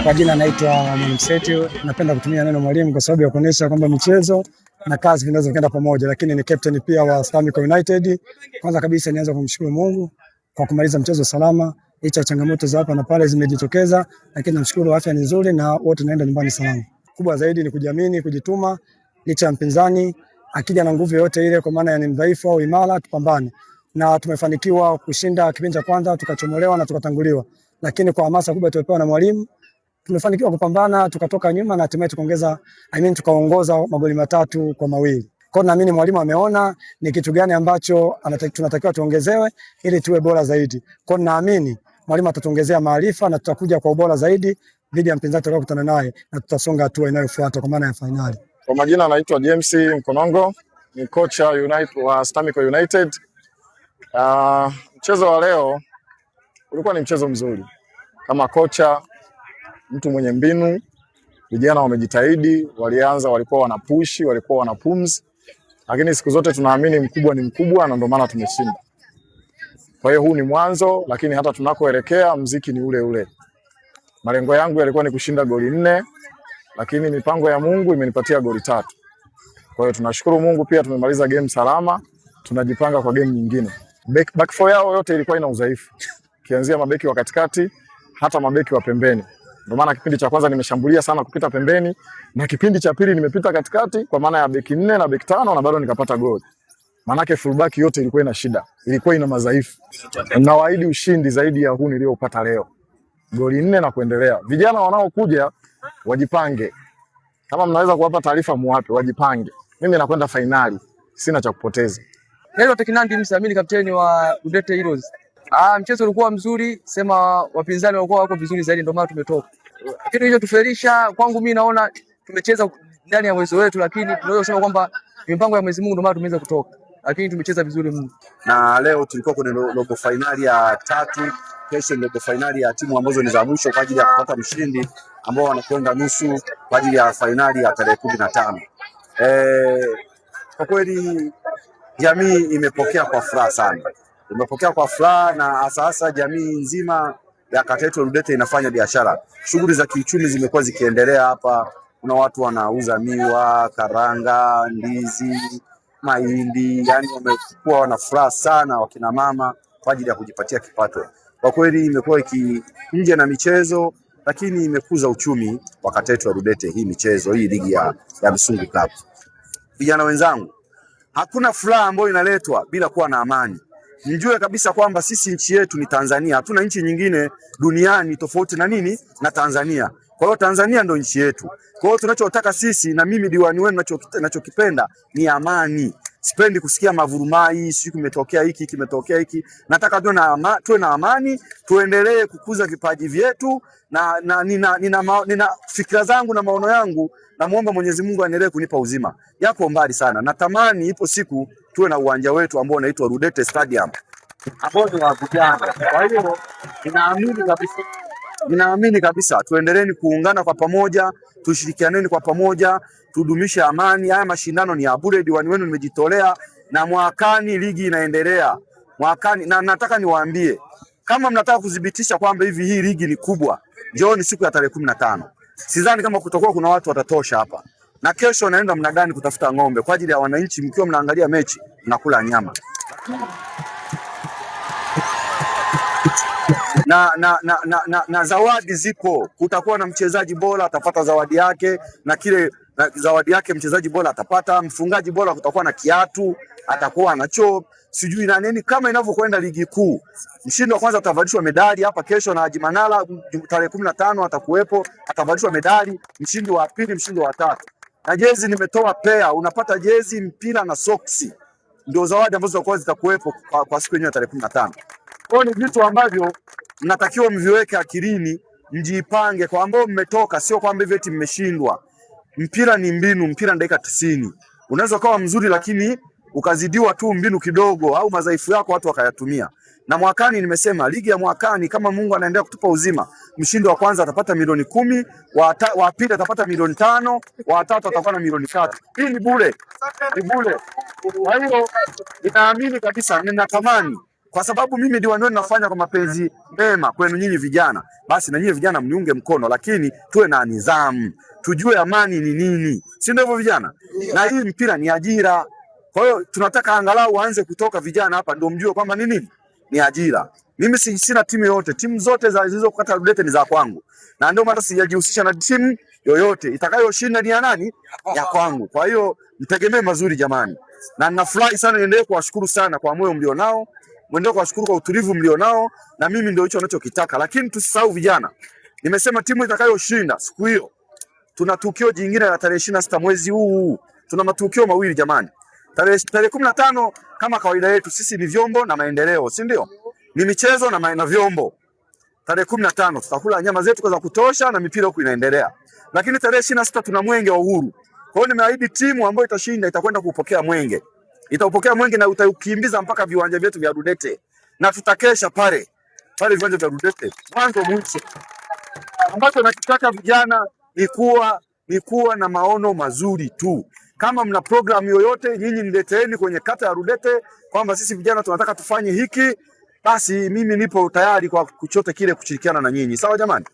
Kwa jina naitwa Mwalimu Sethi. Napenda kutumia neno mwalimu kwa sababu ya kuonesha kwamba michezo na kazi vinaweza kwenda pamoja, lakini ni captain pia wa Stamico United. Kwanza kabisa nianza kumshukuru Mungu kwa kumaliza mchezo salama. Licha changamoto za hapa na pale zimejitokeza, lakini namshukuru afya ni nzuri na wote naenda nyumbani salama. Kubwa zaidi ni kujiamini, kujituma licha ya mpinzani akija na nguvu yote ile, kwa maana ya ni mdhaifu au imara, tupambane. Na tumefanikiwa kushinda kipindi cha kwanza, tukachomolewa na tukatanguliwa. Lakini kwa hamasa kubwa tuliyopewa na mwalimu tumefanikiwa kupambana, tukatoka nyuma na hatimaye tukaongoza magoli 3-2. Kwa naamini mwalimu ameona ni kitu gani ambacho tunatakiwa tuongezewe ili tuwe bora zaidi. Kwa naamini mwalimu atatuongezea maarifa na tutakuja kwa ubora zaidi dhidi ya mpinzani tutakayokutana naye na tutasonga hatua inayofuata kwa maana ya finali. Kwa majina anaitwa James Mkonongo, ni kocha wa Stamico United. Mchezo wa leo ulikuwa ni mchezo mzuri. Kama kocha, mtu mwenye mbinu, vijana wamejitahidi, walikuwa wanapushi, walikuwa wanapumzi. Lakini siku zote tunaamini mkubwa ni mkubwa na ndio maana tumeshinda. Kwa hiyo huu ni mwanzo, lakini hata tunakoelekea mziki ni ule ule. Malengo yangu yalikuwa ni kushinda goli 4, lakini mipango ya Mungu imenipatia goli 3. Kwa hiyo tunashukuru Mungu, pia tumemaliza game salama, tunajipanga kwa game nyingine. Back four yao yote ilikuwa ina udhaifu. Kianzia mabeki wa katikati hata mabeki wa pembeni. Ndio maana kipindi cha kwanza nimeshambulia sana kupita pembeni na kipindi cha pili nimepita katikati kwa maana ya beki 4 na beki 5 na bado nikapata goli. Maana fullback yote ilikuwa ina shida, ilikuwa ina madhaifu. Nawaahidi ushindi zaidi ya huu niliopata leo. Goli 4 na kuendelea. Vijana wanaokuja wajipange. Kama mnaweza kuwapa taarifa muwape, wajipange. Mimi nakwenda finali, sina cha kupoteza. Leo Tekinandi Msamini, kapteni wa Udete Heroes. Mchezo ulikuwa mzuri, sema wapinzani walikuwa wako vizuri zaidi, ndio maana tumetoka. Kitu hicho tufelisha, kwangu mimi naona tumecheza ndani ya uwezo wetu, lakini tunaweza kusema kwamba mipango ya Mwenyezi Mungu ndio maana tumeweza kutoka. Lakini tumecheza vizuri mno. Na leo tulikuwa kwenye robo finali ya 3, kesho ni robo finali ya timu ambazo ni za mwisho kwa ajili ya kupata mshindi ambao wanakwenda nusu kwa ajili ya finali ya tarehe 15. Kwa kweli jamii imepokea kwa furaha sana. Imepokea kwa furaha na hasa jamii nzima ya kata yetu Udete inafanya biashara. Shughuli za kiuchumi zimekuwa zikiendelea hapa. Kuna watu wanauza miwa, karanga, ndizi, mahindi, yani wamekuwa wana furaha sana wakina mama kwa ajili ya kujipatia kipato. Kwa kweli imekuwa nje na michezo, lakini imekuza uchumi wa kata yetu Udete, hii michezo, hii ligi ya Msungu Cup. Vijana wenzangu, hakuna furaha ambayo inaletwa bila kuwa na amani. Mjue kabisa kwamba sisi nchi yetu ni Tanzania. Hatuna nchi nyingine duniani tofauti na Tanzania. Kwa hiyo Tanzania ndio nchi yetu. Kwa hiyo tunachotaka sisi, na mimi diwani wenu ninachokipenda ni amani. Sipendi kusikia mavurumai, siku kimetokea hiki, kimetokea hiki. Nataka tuwe na amani, tuendelee kukuza vipaji vyetu na nina fikra zangu na maono yangu, na muomba Mwenyezi Mungu aendelee kunipa uzima. Yako mbali sana. Natamani ipo siku tuwe na uwanja wetu ambao unaitwa Udete Stadium. Hapo ni wa vijana. Kwa hiyo ninaamini kabisa tuendeleeni kuungana kwa pamoja, tushirikianeni kwa pamoja, tudumishe amani. Haya mashindano ni ya bure, diwani wenu nimejitolea, na mwakani ligi inaendelea. Mwakani, na nataka niwaambie, kama mnataka kudhibitisha kwamba hii ligi ni kubwa, njooni siku ya tarehe 15. Sidhani kama kutakuwa kuna watu watatosha hapa. Na kesho naenda mnadani kutafuta ng'ombe kwa ajili ya wananchi, mkiwa mnaangalia mechi mnakula nyama. Na zawadi zipo. Kutakuwa na mchezaji bora atapata zawadi yake, na zawadi yake mchezaji bora atapata, mfungaji bora kutakuwa na kiatu, atakuwa nacho, sijui na nini, kama inavyokwenda ligi kuu. Mshindi wa kwanza atavalishwa medali hapa kesho, na Haji Manara tarehe 15 atakuwepo, atavalishwa medali, mshindi wa pili, mshindi wa tatu. Na jezi nimetoa pea, unapata jezi, mpira na soksi. Ndio zawadi ambazo zitakuwepo kwa siku yenyewe tarehe 15. Kwa ni vitu ambavyo mnatakiwa mviweke akilini, mjipange kwa ambao mmetoka, sio kwamba hivi eti mmeshindwa. Mpira ni mbinu, mpira dakika 90. Unaweza kuwa mzuri lakini ukazidiwa tu mbinu kidogo au madhaifu yako watu wakayatumia. Na mwakani nimesema ligi ya mwakani, kama Mungu anaendelea kutupa uzima, mshindi wa kwanza atapata milioni 10, wa pili atapata milioni 5, wa tatu atakuwa na milioni 3. Hii ni bure. Ni bure. Kwa hiyo ninaamini kabisa, ninatamani kwa sababu mimi diwani wenu nafanya kwa mapenzi mema kwenu nyinyi vijana, basi na nyinyi vijana mniunge mkono, lakini tuwe na nidhamu, tujue amani ni nini, si ndio hivyo vijana? Na hii mpira ni ajira, kwa hiyo tunataka angalau waanze kutoka vijana hapa, ndio mjue kwamba ni nini ni ajira. Mimi sina timu yoyote, timu zote zilizokata Rudete ni za kwangu, na ndio maana sijajihusisha na timu yoyote. Itakayoshinda ni ya nani? Ya kwangu. Kwa hiyo mtegemee mazuri jamani, na ninafurahi sana, niendelee kuwashukuru sana kwa moyo mlionao, muendelee kuwashukuru kwa utulivu mlionao, na mimi ndio hicho ninachokitaka. Lakini tusisahau vijana, nimesema timu itakayoshinda siku hiyo, tuna tukio jingine la tarehe 26 mwezi huu. Tuna matukio mawili jamani. Tarehe 15 kama kawaida yetu sisi ni vyombo na maendeleo, si ndio? Ni michezo na vyombo. Tarehe 15 tutakula nyama zetu za kutosha na mipira huko inaendelea. Lakini tarehe 26 tuna mwenge wa uhuru. Kwa hiyo nimeahidi timu ambayo itashinda itakwenda kupokea mwenge. Itaupokea mwenge na utaukimbiza mpaka viwanja vyetu vya Rudete. Na tutakesha pale viwanja vya Rudete mwanzo mwisho. Ambacho nakitaka vijana ni kuwa na maono mazuri tu. Kama mna program yoyote nyinyi nileteeni kwenye kata ya Rudete kwamba sisi vijana tunataka tufanye hiki, basi mimi nipo tayari kwa kuchote kile kushirikiana na nyinyi. Sawa jamani?